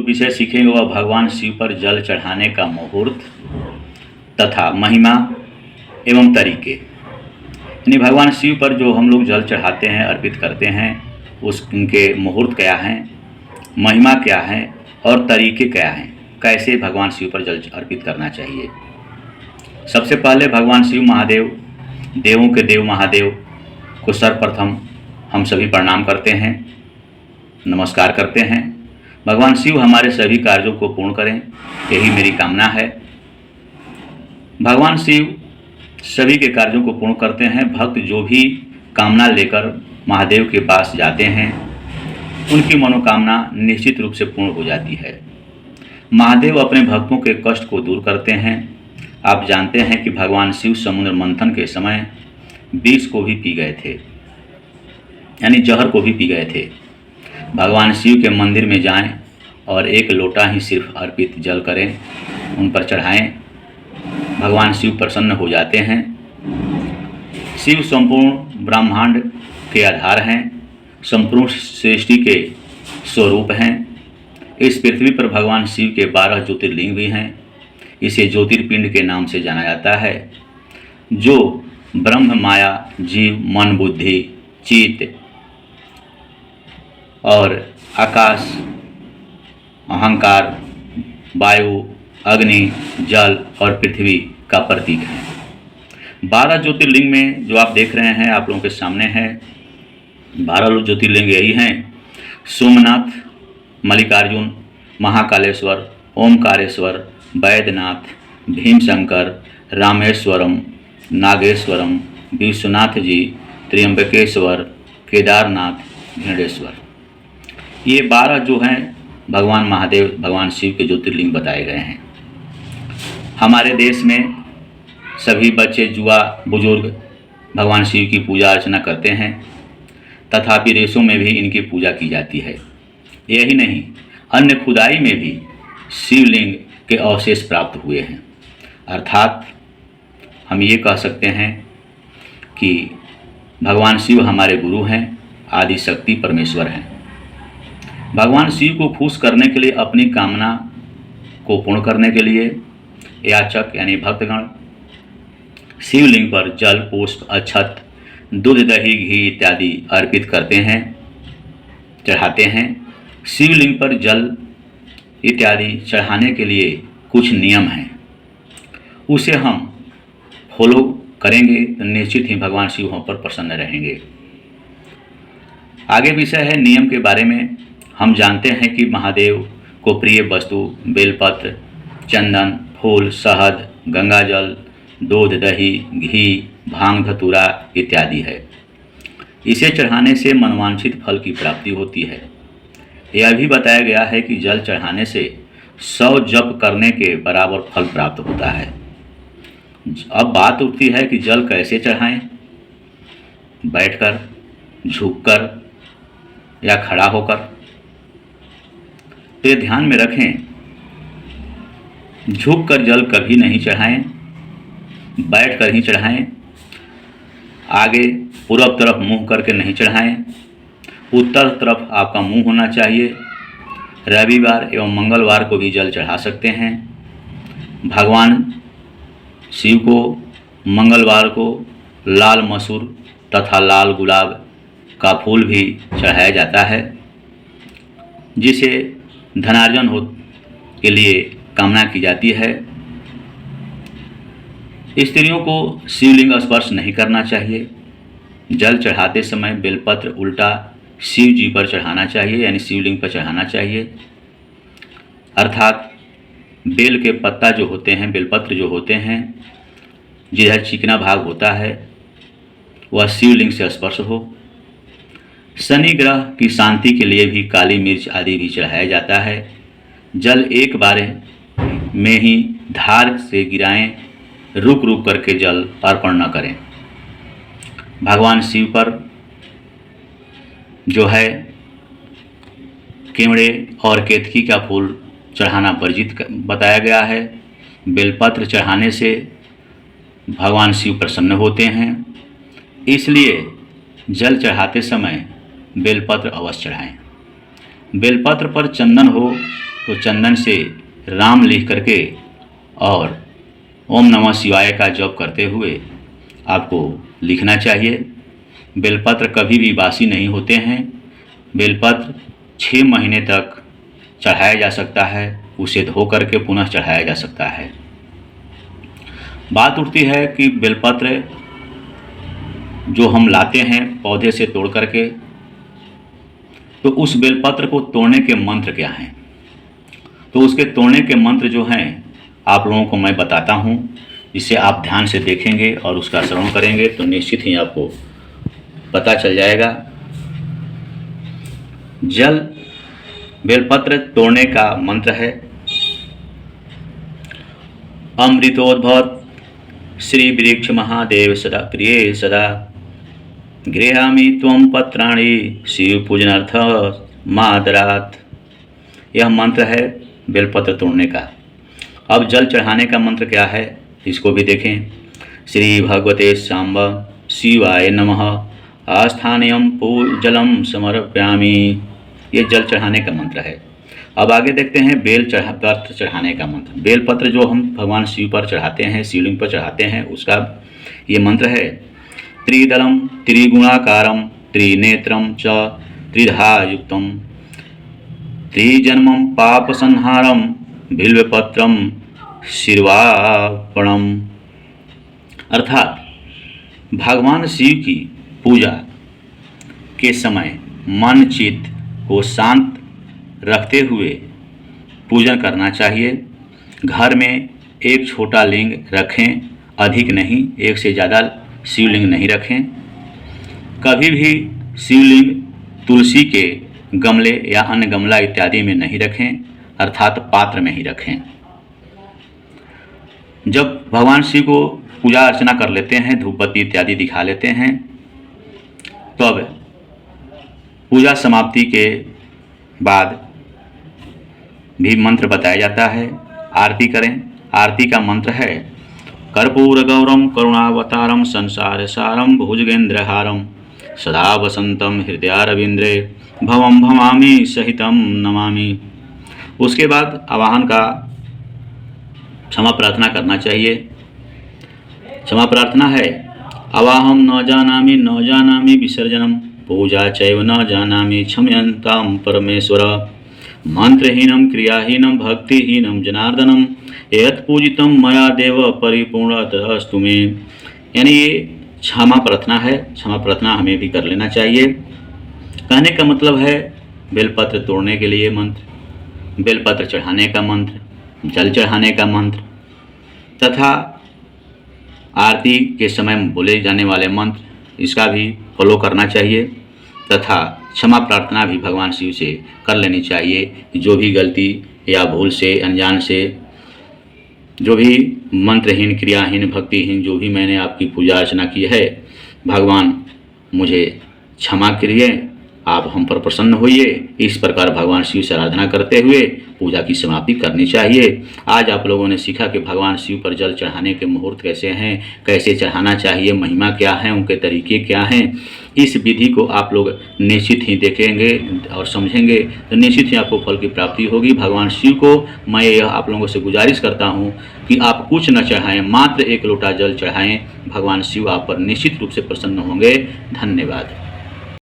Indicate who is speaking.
Speaker 1: विषय सीखेंगे वह भगवान शिव पर जल चढ़ाने का मुहूर्त तथा महिमा एवं तरीके। यानी भगवान शिव पर जो हम लोग जल चढ़ाते हैं, अर्पित करते हैं, उनके मुहूर्त क्या हैं, महिमा क्या है और तरीके क्या हैं, कैसे भगवान शिव पर जल अर्पित करना चाहिए। सबसे पहले भगवान शिव महादेव, देवों के देव महादेव को सर्वप्रथम हम सभी प्रणाम करते हैं, नमस्कार करते हैं। भगवान शिव हमारे सभी कार्यों को पूर्ण करें, यही मेरी कामना है। भगवान शिव सभी के कार्यों को पूर्ण करते हैं। भक्त जो भी कामना लेकर महादेव के पास जाते हैं, उनकी मनोकामना निश्चित रूप से पूर्ण हो जाती है। महादेव अपने भक्तों के कष्ट को दूर करते हैं। आप जानते हैं कि भगवान शिव समुद्र मंथन के समय विष को भी पी गए थे, यानी जहर को भी पी गए थे। भगवान शिव के मंदिर में जाएं और एक लोटा ही सिर्फ अर्पित जल करें, उन पर चढ़ाएं, भगवान शिव प्रसन्न हो जाते हैं। शिव संपूर्ण ब्रह्मांड के आधार हैं, संपूर्ण सृष्टि के स्वरूप हैं। इस पृथ्वी पर भगवान शिव के 12 ज्योतिर्लिंग भी हैं। इसे ज्योतिर्पिंड के नाम से जाना जाता है, जो ब्रह्म, माया, जीव, मन, बुद्धि, चित्त और आकाश, अहंकार, वायु, अग्नि, जल और पृथ्वी का प्रतीक है। 12 ज्योतिर्लिंग में जो आप देख रहे हैं, आप लोगों के सामने है, 12 ज्योतिर्लिंग यही हैं: सोमनाथ, मल्लिकार्जुन, महाकालेश्वर, ओमकारेश्वर, बैद्यनाथ, भीमशंकर, रामेश्वरम, नागेश्वरम, विश्वनाथ जी, त्र्यंबकेश्वर, केदारनाथ, भेड़ेश्वर। ये 12 जो हैं भगवान महादेव, भगवान शिव के ज्योतिर्लिंग बताए गए हैं। हमारे देश में सभी बच्चे, युवा, बुजुर्ग भगवान शिव की पूजा अर्चना करते हैं, तथा विदेशों में भी इनकी पूजा की जाती है। यही नहीं, अन्य खुदाई में भी शिवलिंग के अवशेष प्राप्त हुए हैं। अर्थात हम ये कह सकते हैं कि भगवान शिव हमारे गुरु हैं, आदि शक्ति परमेश्वर हैं। भगवान शिव को खुश करने के लिए, अपनी कामना को पूर्ण करने के लिए याचक यानी भक्तगण शिवलिंग पर जल, पुष्प, अक्षत, दूध, दही, घी इत्यादि अर्पित करते हैं, चढ़ाते हैं। शिवलिंग पर जल इत्यादि चढ़ाने के लिए कुछ नियम हैं, उसे हम फॉलो करेंगे तो निश्चित ही भगवान शिव हम पर प्रसन्न रहेंगे। आगे विषय है नियम के बारे में। हम जानते हैं कि महादेव को प्रिय वस्तु बेलपत्र, चंदन, फूल, शहद, गंगाजल, दूध, दही, घी, भांग, धतूरा इत्यादि है। इसे चढ़ाने से मनवांछित फल की प्राप्ति होती है। यह भी बताया गया है कि जल चढ़ाने से 100 जप करने के बराबर फल प्राप्त होता है। अब बात उठती है कि जल कैसे चढ़ाएं? बैठकर, झुककर या खड़ा होकर? तो ये ध्यान में रखें, झुककर जल कभी नहीं चढ़ाएं, बैठकर ही चढ़ाएं। आगे पूर्व तरफ मुंह करके नहीं चढ़ाएं, उत्तर तरफ आपका मुंह होना चाहिए। रविवार एवं मंगलवार को भी जल चढ़ा सकते हैं। भगवान शिव को मंगलवार को लाल मसूर तथा लाल गुलाब का फूल भी चढ़ाया जाता है, जिसे धनार्जन हो के लिए कामना की जाती है। स्त्रियों को शिवलिंग स्पर्श नहीं करना चाहिए। जल चढ़ाते समय बेलपत्र उल्टा शिव जी पर चढ़ाना चाहिए, यानी शिवलिंग पर चढ़ाना चाहिए। अर्थात बेल के पत्ता जो होते हैं, बेलपत्र जो होते हैं, जिधर चिकना भाग होता है वह शिवलिंग से स्पर्श हो। शनि ग्रह की शांति के लिए भी काली मिर्च आदि भी चढ़ाया जाता है। जल एक बार में ही धार से गिराएं, रुक रुक करके जल अर्पण न करें। भगवान शिव पर जो है केवड़े और केतकी का फूल चढ़ाना वर्जित बताया गया है। बेलपत्र चढ़ाने से भगवान शिव प्रसन्न होते हैं, इसलिए जल चढ़ाते समय बेलपत्र अवश्य चढ़ाएं। बेलपत्र पर चंदन हो तो चंदन से राम लिख करके और ओम नमः शिवाय का जप करते हुए आपको लिखना चाहिए। बेलपत्र कभी भी बासी नहीं होते हैं। बेलपत्र 6 महीने तक चढ़ाया जा सकता है, उसे धो करके पुनः चढ़ाया जा सकता है। बात उठती है कि बेलपत्र जो हम लाते हैं पौधे से तोड़ करके, तो उस बेलपत्र को तोड़ने के मंत्र क्या हैं। तो उसके तोड़ने के मंत्र जो हैं आप लोगों को मैं बताता हूँ, जिसे आप ध्यान से देखेंगे और उसका श्रवण करेंगे तो निश्चित ही आपको पता चल जाएगा। जल बेलपत्र तोड़ने का मंत्र है अमृतोद्भव श्री वृक्ष महादेव सदा प्रिय सदा गृहामि त्वं पत्राणि शिव पूजनार्थ मादरात। यह मंत्र है बेलपत्र तोड़ने का। अब जल चढ़ाने का मंत्र क्या है इसको भी देखें। श्री भगवते सांब शिवाय नमः आस्थानयं जलम समर्पयामि। ये जल चढ़ाने का मंत्र है। अब आगे देखते हैं बेलपत्र चढ़ाने का मंत्र। बेलपत्र जो हम भगवान शिव पर चढ़ाते हैं, शिवलिंग पर चढ़ाते हैं, उसका ये मंत्र है त्रिदलम त्रिगुणाकारम त्रिनेत्रम च त्रिधा युक्तम त्रिजन्मम पाप संहारम बिल्वपत्रम शिर्वापणम। अर्थात भगवान शिव की पूजा के समय मन चित्त को शांत रखते हुए पूजन करना चाहिए। घर में एक छोटा लिंग रखें, अधिक नहीं, एक से ज़्यादा शिवलिंग नहीं रखें। कभी भी शिवलिंग तुलसी के गमले या अन्य गमला इत्यादि में नहीं रखें, अर्थात पात्र में ही रखें। जब भगवान शिव को पूजा अर्चना कर लेते हैं, धूप बत्ती इत्यादि दिखा लेते हैं, तो अब पूजा समाप्ति के बाद भी मंत्र बताया जाता है। आरती करें। आरती का मंत्र है कर्पूर गौरम करुणावतारम संसार सारम भुजगेंद्रहारम सदा वसंतम हृदयारविंद्रे भवम भवामी सहितम नमामि। उसके बाद आवाहन का क्षमा प्रार्थना करना चाहिए। क्षमा प्रार्थना है अवाहम न जानामि विसर्जनम पूजा चैव न जानामि क्षम्यतां परमेश्वर मंत्रहीनम क्रियाहीनम भक्तिहीनम जनार्दनम यत् पूजितम मया देव परिपूर्णतस्तु मे। यानी ये क्षमा प्रार्थना है। क्षमा प्रार्थना हमें भी कर लेना चाहिए। कहने का मतलब है बेलपत्र तोड़ने के लिए मंत्र, बेलपत्र चढ़ाने का मंत्र, जल चढ़ाने का मंत्र तथा आरती के समय बोले जाने वाले मंत्र, इसका भी फॉलो करना चाहिए तथा क्षमा प्रार्थना भी भगवान शिव से कर लेनी चाहिए। जो भी गलती या भूल से, अनजान से, जो भी मंत्रहीन, क्रियाहीन, भक्तिहीन जो भी मैंने आपकी पूजा अर्चना की है, भगवान मुझे क्षमा करिए, आप हम पर प्रसन्न होइए। इस प्रकार भगवान शिव से आराधना करते हुए पूजा की समाप्ति करनी चाहिए। आज आप लोगों ने सीखा कि भगवान शिव पर जल चढ़ाने के मुहूर्त कैसे हैं, कैसे चढ़ाना चाहिए, महिमा क्या है, उनके तरीके क्या हैं। इस विधि को आप लोग निश्चित ही देखेंगे और समझेंगे तो निश्चित ही आपको फल की प्राप्ति होगी। भगवान शिव को मैं यह आप लोगों से गुजारिश करता हूँ कि आप कुछ न चढ़ाएं, मात्र 1 लोटा जल चढ़ाएं। भगवान शिव आप पर निश्चित रूप से प्रसन्न होंगे। धन्यवाद।